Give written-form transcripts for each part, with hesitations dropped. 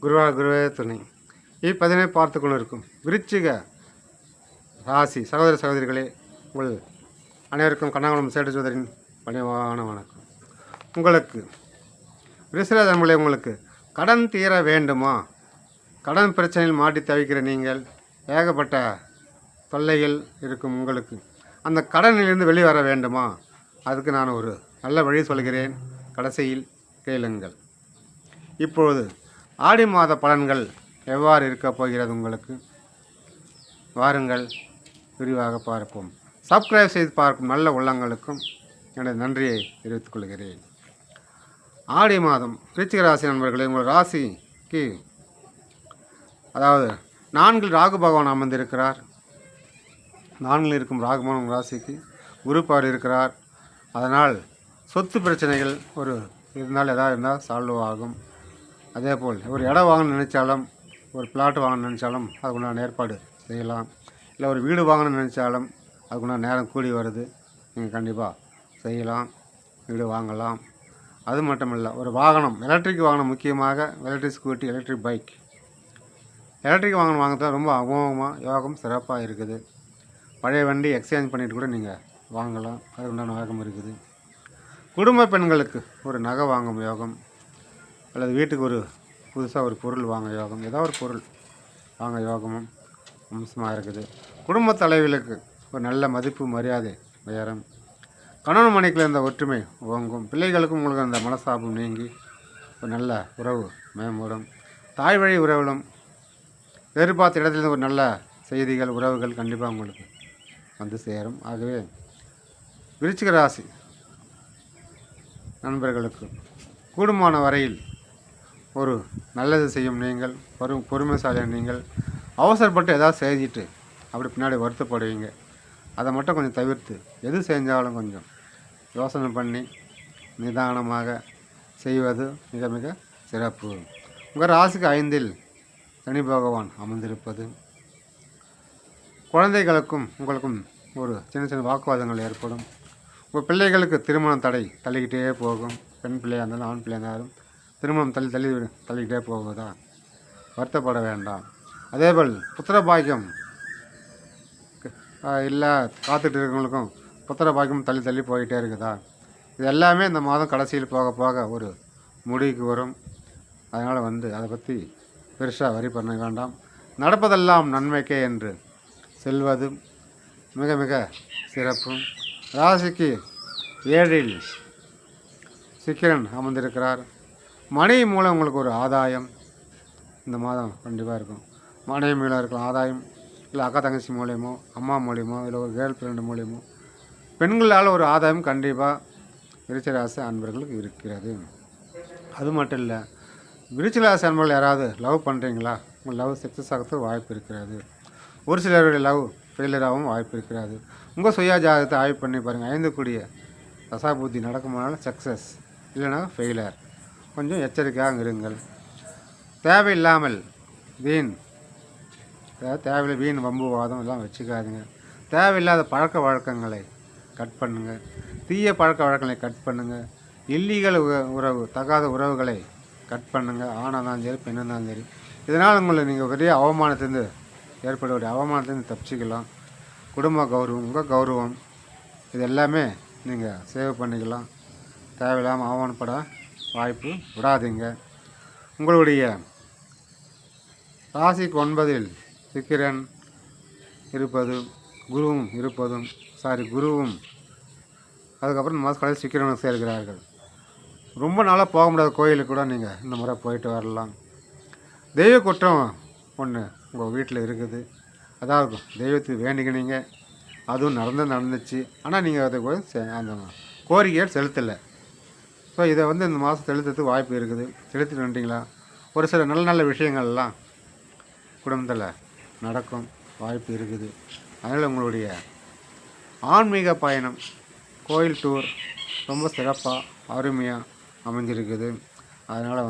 குருவே துணை. இப்பதினை பார்த்து கொண்டிருக்கும் விருச்சிக ராசி சகோதர சகோதரிகளே, உங்கள் அனைவருக்கும் கண்ணாங்குளம் சேட்டு சோதரின் பணிவான வணக்கம். உங்களுக்கு விருச்சிக தன்மையிலே உங்களுக்கு கடன் தீர வேண்டுமா? கடன் பிரச்சனையில் மாட்டி தவிக்கிற நீங்கள், ஏகப்பட்ட தொல்லைகள் இருக்கும் உங்களுக்கு, அந்த கடனிலிருந்து வெளிவர வேண்டுமா? அதுக்கு நான் ஒரு நல்ல வழி சொல்கிறேன், கடைசியில் கேளுங்கள். இப்பொழுது ஆடி மாத பலன்கள் எவ்வாறு இருக்கப் போகிறது உங்களுக்கு, வாருங்கள் விரிவாக பார்ப்போம். சப்ஸ்கிரைப் செய்து பார்க்கும் நல்ல உள்ளங்களுக்கும் எனது நன்றியை தெரிவித்துக் கொள்கிறேன். ஆடி மாதம் விருச்சிக ராசி நண்பர்களே, உங்கள் ராசிக்கு அதாவது 4 ராகு பகவான் அமர்ந்திருக்கிறார். 4 இருக்கும் ராகு பகவான் உங்கள் ராசிக்கு குரு பார்வை இருக்கிறார். அதனால் சொத்து பிரச்சனைகள் ஒரு இருந்தால் எதாவது இருந்தால் சால்வ் ஆகும். அதே போல் ஒரு இடம் வாங்கணும்னு நினச்சாலும், ஒரு பிளாட் வாங்கணும்னு நினச்சாலும் அதுக்குண்டான ஏற்பாடு செய்யலாம். இல்லை ஒரு வீடு வாங்கணும்னு நினச்சாலும் அதுக்குண்டான நேரம் கூடி வருது, நீங்கள் கண்டிப்பாக செய்யலாம், வீடு வாங்கலாம். அது மட்டும் இல்லை, ஒரு வாகனம், எலக்ட்ரிக் வாகனம், முக்கியமாக electric scooty, electric bike, electric வாகனம் வாங்குறது ரொம்ப அமோகமாக யோகம் சிறப்பாக இருக்குது. பழைய வண்டி எக்ஸ்சேஞ்ச் பண்ணிவிட்டு கூட நீங்கள் வாங்கலாம், அதுக்குண்டான யோகம் இருக்குது. குடும்ப பெண்களுக்கு ஒரு நகை வாங்கும் யோகம், அல்லது வீட்டுக்கு ஒரு புதுசாக ஒரு பொருள் வாங்க யோகம், ஏதோ ஒரு பொருள் வாங்க யோகமும் அம்சமாக இருக்குது. குடும்ப தலைவிகளுக்கு ஒரு நல்ல மதிப்பு மரியாதை உயரும். கணவன் மனைவிக்குள்ள இருந்த ஒற்றுமை ஓங்கும். பிள்ளைகளுக்கும் உங்களுக்கு அந்த மனசாபம் நீங்கி ஒரு நல்ல உறவு மேம்படும். தாய் வழி உறவிலும் எதிர்பார்த்த இடத்துலேருந்து ஒரு நல்ல செய்திகள், உறவுகள் கண்டிப்பாக உங்களுக்கு வந்து சேரும். ஆகவே விருச்சிக ராசி நண்பர்களுக்கு கூடுமான வரையில் ஒரு நல்லது செய்யும் நீங்கள், பொறுமைசாலியான நீங்கள், அவசரப்பட்டு எதாவது செஞ்சிட்டு அப்படி பின்னாடி வருத்தப்படுவீங்க. அதை மட்டும் கொஞ்சம் தவிர்த்து எது செஞ்சாலும் கொஞ்சம் யோசனை பண்ணி நிதானமாக செய்வது மிக மிக சிறப்பு. உங்கள் ராசிக்கு 5இல் சனி பகவான் அமர்ந்திருப்பது குழந்தைகளுக்கும் உங்களுக்கும் ஒரு சின்ன சின்ன வாக்குவாதங்கள் ஏற்படும். உங்கள் பிள்ளைகளுக்கு திருமணம் தள்ளிக்கிட்டே போகும். பெண் பிள்ளையாக இருந்தாலும் ஆண் பிள்ளையாக இருந்தாலும் திருமணம் தள்ளிக்கிட்டே போகுதா, வருத்தப்பட வேண்டாம். அதேபோல் புத்திர பாக்கியம் இல்லை காத்துட்டு இருக்கவங்களுக்கும் புத்திர பாக்கியம் தள்ளி போயிட்டே இருக்குதா, இது எல்லாமே இந்த மாதம் கடைசியில் போக போக ஒரு முடிவுக்கு வரும். அதனால் அதை பற்றி பெருசாக வரி பண்ண வேண்டாம். நடப்பதெல்லாம் நன்மைக்கே என்று செல்வது மிக மிக சிறப்பு. ராசிக்கு 7இல் சுக்கிரன் அமர்ந்திருக்கிறார். மனைவி மூலம் உங்களுக்கு ஒரு ஆதாயம் இந்த மாதம் கண்டிப்பாக இருக்கும். மனைவி மூலம் இருக்கலாம் ஆதாயம், இல்லை அக்கா தங்கச்சி மூலியமோ, அம்மா மூலியமோ, இல்லை ஒரு கேர்ள் ஃப்ரெண்டு மூலியமோ பெண்களால் ஒரு ஆதாயம் கண்டிப்பாக விருச்சிக ராசி அன்பர்களுக்கு இருக்கிறது. அது மட்டும் இல்லை, விருச்சிக ராசி அன்பர்கள் யாராவது லவ் பண்ணுறீங்களா, உங்கள் லவ் சக்ஸஸ் ஆகிறதுக்கு வாய்ப்பு இருக்கிறது. ஒரு சிலருடைய லவ் ஃபெயிலியராகவும் வாய்ப்பு இருக்கிறது. உங்கள் சுய ஜாதகத்தை ஆய்வு பண்ணி பாருங்கள். 5 கூடிய தசாபுத்தி நடக்குமானாலும் சக்ஸஸ், இல்லைனா ஃபெயிலியர். கொஞ்சம் எச்சரிக்கையாக இருங்கள். தேவையில்லாமல் வீண் வம்பு வாதம் எல்லாம் வச்சுக்காதுங்க. தேவையில்லாத பழக்க வழக்கங்களை கட் பண்ணுங்கள். தீய பழக்க வழக்கங்களை கட் பண்ணுங்கள். இல்லீகல் உறவு, தகாத உறவுகளை கட் பண்ணுங்கள். ஆணாக இருந்தாலும் சரி, பெண்ணாக இருந்தாலும் சரி. இதனால் உங்களை நீங்கள் பெரிய அவமானத்திலிருந்து ஏற்படக்கூடிய அவமானத்திலிருந்து தப்பிச்சிக்கலாம். குடும்ப கௌரவம், உங்கள் கௌரவம், இது எல்லாமே நீங்கள் சேவ் பண்ணிக்கலாம். தேவையில்லாமல் அவமானப்பட வாய்ப்பு விடாதீங்க. உங்களுடைய ராசிக்கு 9இல் சுக்கிரன் இருப்பதும் குருவும் அதுக்கப்புறம் மாதம் கடைசி சுக்கிரனும் சேர்க்கிறார்கள். ரொம்ப நாளாக போக முடியாத கோயிலுக்கு கூட நீங்கள் இந்த முறை போயிட்டு வரலாம். தெய்வ குற்றம் ஒன்று உங்கள் வீட்டில் இருக்குது. அதாவது தெய்வத்துக்கு வேண்டிக்கினீங்க, அதுவும் நடந்துச்சு. ஆனால் நீங்கள் அதை அந்த கோரிக்கையை செலுத்தலை. ஸோ இதை இந்த மாதம் செலுத்துறதுக்கு வாய்ப்பு இருக்குது. செலுத்திட்டு வந்துட்டிங்களா, ஒரு சில நல்ல விஷயங்கள்லாம் குடும்பத்தில் நடக்கும் வாய்ப்பு இருக்குது. அதனால் உங்களுடைய ஆன்மீக பயணம், கோயில் டூர் ரொம்ப சிறப்பாக அருமையாக அமைஞ்சிருக்குது. அதனால்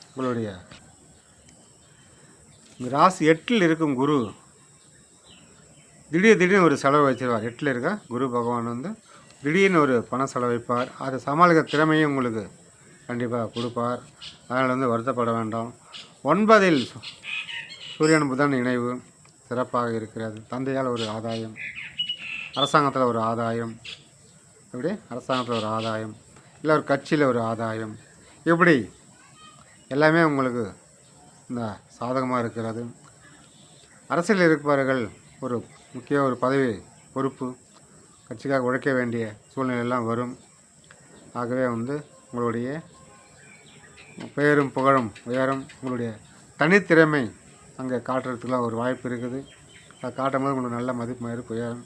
உங்களுடைய ராசி 8இல் இருக்கும் குரு திடீர்னு ஒரு செலவு வச்சிருவார். 8இல் இருக்க குரு பகவான் திடீர்னு ஒரு பண செலவைப்பார். அதை சமாளிக்கிற திறமையும் உங்களுக்கு கண்டிப்பாக கொடுப்பார். அதனால் வந்து வருத்தப்பட வேண்டாம். 9ல் சூரியன் புதன் இணைவு சிறப்பாக இருக்கிறது. தந்தையால் ஒரு ஆதாயம், அரசாங்கத்தில் ஒரு ஆதாயம், இப்படி அரசாங்கத்தில் ஒரு ஆதாயம், இல்லை ஒரு கட்சியில் ஒரு ஆதாயம், இப்படி எல்லாமே உங்களுக்கு இந்த சாதகமாக இருக்கிறது. அரசியலில் இருப்பவர்கள் ஒரு முக்கிய ஒரு பதவி பொறுப்பு கட்சிக்காக உழைக்க வேண்டிய சூழ்நிலையெல்லாம் வரும். ஆகவே வந்து உங்களுடைய பெயரும் புகழும் உயரும். உங்களுடைய தனித்திறமை அங்கே காட்டுறதுக்குலாம் ஒரு வாய்ப்பு இருக்குது. அதை காட்டும் போது உங்களுக்கு நல்ல மதிப்பு உயரும்.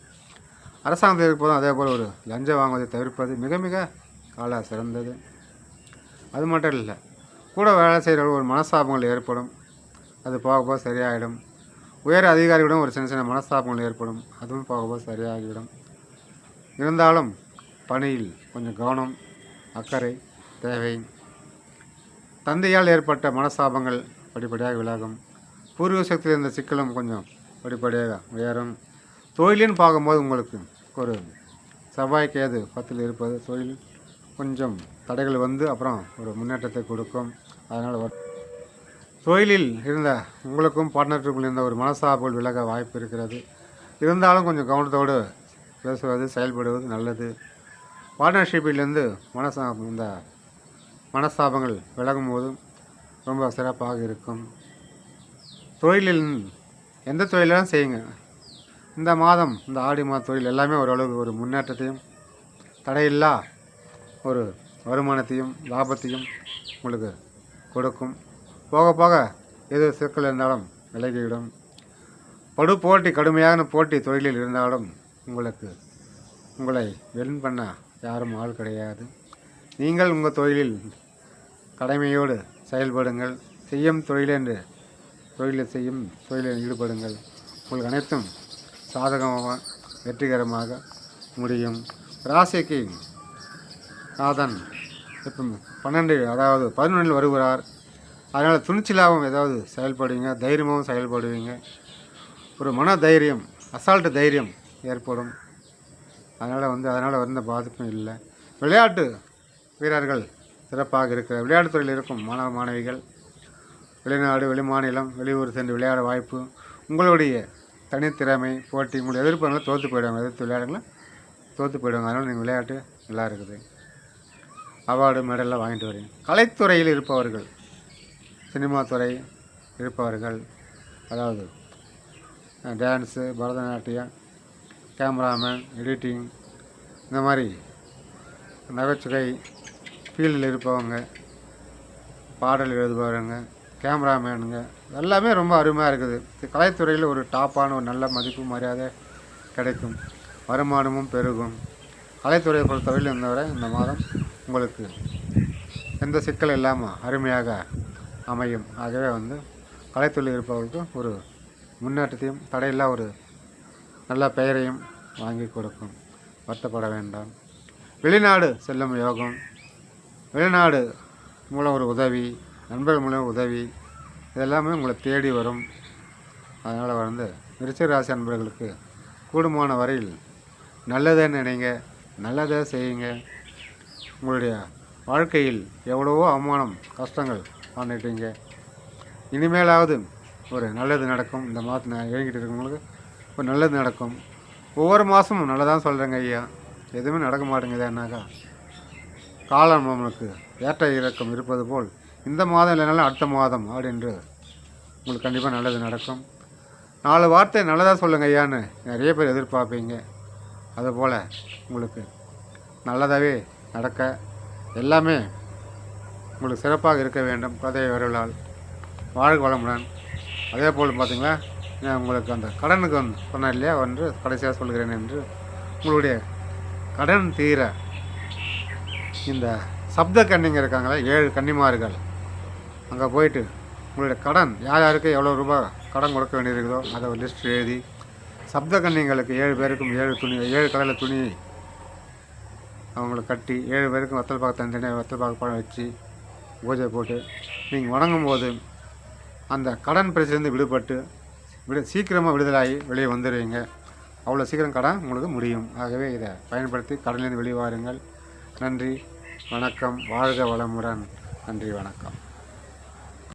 அரசாங்கத்தில் இருப்பதும் அதே போல் ஒரு லஞ்சம் வாங்குவதை தவிர்ப்பது மிக மிக கால சிறந்தது. அது மட்டும் இல்லை, கூட வேலை செய்கிறவர்கள் ஒரு மனஸ்தாபங்கள் ஏற்படும். அது போக போக சரியாயிடும். உயர் அதிகாரிகளிடம் ஒரு சின்ன சின்ன மனஸ்தாபங்கள் ஏற்படும். அதுவும் போக போக சரியாகிவிடும். இருந்தாலும் பணியில் கொஞ்சம் கவனம் அக்கறை தேவை. தந்தையால் ஏற்பட்ட மனஸ்தாபங்கள் படிப்படியாக விலகும். பூர்வீக சக்தியில் இருந்த சிக்கலும் கொஞ்சம் படிப்படியாக உயரும். தொழிலின்னு பார்க்கும்போது உங்களுக்கு ஒரு செவ்வாய் கேது 10ல் இருப்பது தொழில் கொஞ்சம் தடைகள் வந்து அப்புறம் ஒரு முன்னேற்றத்தை கொடுக்கும். அதனால் தொழிலில் இருந்த உங்களுக்கும் பார்ட்னருக்குள் இருந்த ஒரு மனஸ்தாபங்கள் விலக வாய்ப்பு இருக்கிறது. இருந்தாலும் கொஞ்சம் கவனத்தோடு பேசுவது செயல்படுவது நல்லது. பார்ட்னர்ஷிப்பிலிருந்து இந்த மனஸ்தாபங்கள் விலகும் போது ரொம்ப சிறப்பாக இருக்கும். தொழிலில் எந்த தொழிலும் செய்யுங்க. இந்த மாதம் இந்த ஆடி மாத தொழில் எல்லாமே ஓரளவுக்கு ஒரு முன்னேற்றத்தையும் தடையில்லா ஒரு வருமானத்தையும் லாபத்தையும் உங்களுக்கு கொடுக்கும். போக போக எது சிக்கல் இருந்தாலும் விலகிவிடும். போட்டி கடுமையான போட்டி தொழிலில் இருந்தாலும் உங்களை வின் பண்ண யாரும் ஆள் கிடையாது. நீங்கள் உங்கள் தொழிலில் கடமையோடு செயல்படுங்கள். செய்யும் தொழிலென்று தொழிலில் ஈடுபடுங்கள். உங்களுக்கு அனைத்தும் சாதகமாக வெற்றிகரமாக முடியும். ராசிக்கு நாதன் இப்போ 12 அதாவது 11ல் வருகிறார். அதனால் துணிச்சலாகவும் ஏதாவது செயல்படுவீங்க, தைரியமாகவும் செயல்படுவீங்க. ஒரு மன தைரியம், அசால்ட்டு தைரியம் ஏற்படும். அதனால் எந்த பாதிப்பும் இல்லை. விளையாட்டு வீரர்கள் சிறப்பாக இருக்கிற விளையாட்டு துறையில் இருக்கும் மாணவ மாணவிகள் வெளிநாடு வெளிமாநிலம் வெளியூர் சென்று விளையாட வாய்ப்பு. உங்களுடைய தனித்திறமை போட்டி உங்களுடைய எதிர்ப்புகளை தோற்று போயிடுவாங்க. எதிர்த்து விளையாடுங்களா தோற்று போயிடுவாங்க. அதனால் நீங்கள் விளையாட்டு நல்லா இருக்குது. அவார்டு மெடல்லாம் வாங்கிட்டு வரீங்க. கலைத்துறையில் இருப்பவர்கள், சினிமா துறை இருப்பவர்கள், அதாவது டான்ஸு, பரதநாட்டியம், கேமராமேன், எடிட்டிங், இந்த மாதிரி நகைச்சுவை ஃபீல்டில் இருப்பவங்க, பாடல் எழுதுபவங்க, கேமராமேனுங்க எல்லாமே ரொம்ப அருமையாக இருக்குது. கலைத்துறையில் ஒரு டாப்பான ஒரு நல்ல மதிப்பு மரியாதை கிடைக்கும். வருமானமும் பெருகும். கலைத்துறையை பொறுத்தவரையில் இந்த மாதம் உங்களுக்கு எந்த சிக்கல் இல்லாமல் அருமையாக அமையும். ஆகவே கலைத்துறையில் இருப்பவர்களுக்கு ஒரு முன்னேற்றத்தையும் தடையில்லா ஒரு நல்ல பெயரையும் வாங்கி கொடுக்கும். வருத்தப்பட வேண்டாம். வெளிநாடு செல்லும் யோகம், வெளிநாடு மூலம் ஒரு உதவி, நண்பர்கள் மூலம் உதவி, இதெல்லாமே உங்களை தேடி வரும். அதனால் விருச்சிக ராசி நண்பர்களுக்கு கூடுமான வரையில் நல்லதே நினைங்க, நல்லதே செய்யுங்க. உங்களுடைய வாழ்க்கையில் எவ்வளவோ அவமானம் கஷ்டங்கள் பண்ணிட்டீங்க. இனிமேலாவது ஒரு நல்லது நடக்கும். இந்த மாதம் இறங்கிட்டு இருக்கவங்களுக்கு ஒரு நல்லது நடக்கும். ஒவ்வொரு மாதமும் நல்லதான் சொல்கிறேங்க ஐயா. எதுவுமே நடக்க மாட்டேங்குது. என்னாக்கா காலம் நம்மளுக்கு ஏற்ற இறக்கம் இருப்பது போல் இந்த மாதம் இல்லைனாலும் அடுத்த மாதம் அப்படின்று உங்களுக்கு கண்டிப்பாக நல்லது நடக்கும். 4 வார்த்தை நல்லதாக சொல்லுங்க ஐயான்னு நிறைய பேர் எதிர்பார்ப்பீங்க. அதுபோல் உங்களுக்கு நல்லதாகவே நடக்க எல்லாமே உங்களுக்கு சிறப்பாக இருக்க வேண்டும். கதையை வரலால் வாழ்க வளமுடன். அதே போல் பார்த்திங்களா, உங்களுக்கு அந்த கடனுக்கு சொன்னேன் இல்லையா, கடைசியாக சொல்கிறேன் என்று உங்களுடைய கடன் தீர இந்த சப்த கன்னிங்க இருக்காங்களே 7 கன்னிமார்கள் அங்கே போயிட்டு உங்களுடைய கடன் யார் யாருக்கு எவ்வளோ ரூபாய் கடன் கொடுக்க வேண்டியிருக்குதோ அதை ஒரு லிஸ்ட் எழுதி சப்த கன்னிங்களுக்கு 7 பேருக்கும் 7 கடையில் துணி அவங்களுக்கு கட்டி 7 பேருக்கும் வத்தல் பாக்கு தனித்தனியாக வத்தல் பாக்கு பழம் வச்சு பூஜை போட்டு நீங்கள் வணங்கும் போது அந்த கடன் பிரச்சனைலேருந்து விடுபட்டு சீக்கிரமாக விடுதலாகி வெளியே வந்துடுவீங்க. அவ்வளோ சீக்கிரம் கடன் உங்களுக்கு முடியும். ஆகவே இதை பயன்படுத்தி கடனிலிருந்து வெளியே வாருங்கள். நன்றி, வணக்கம். வாழ்க வளமுடன். நன்றி, வணக்கம்.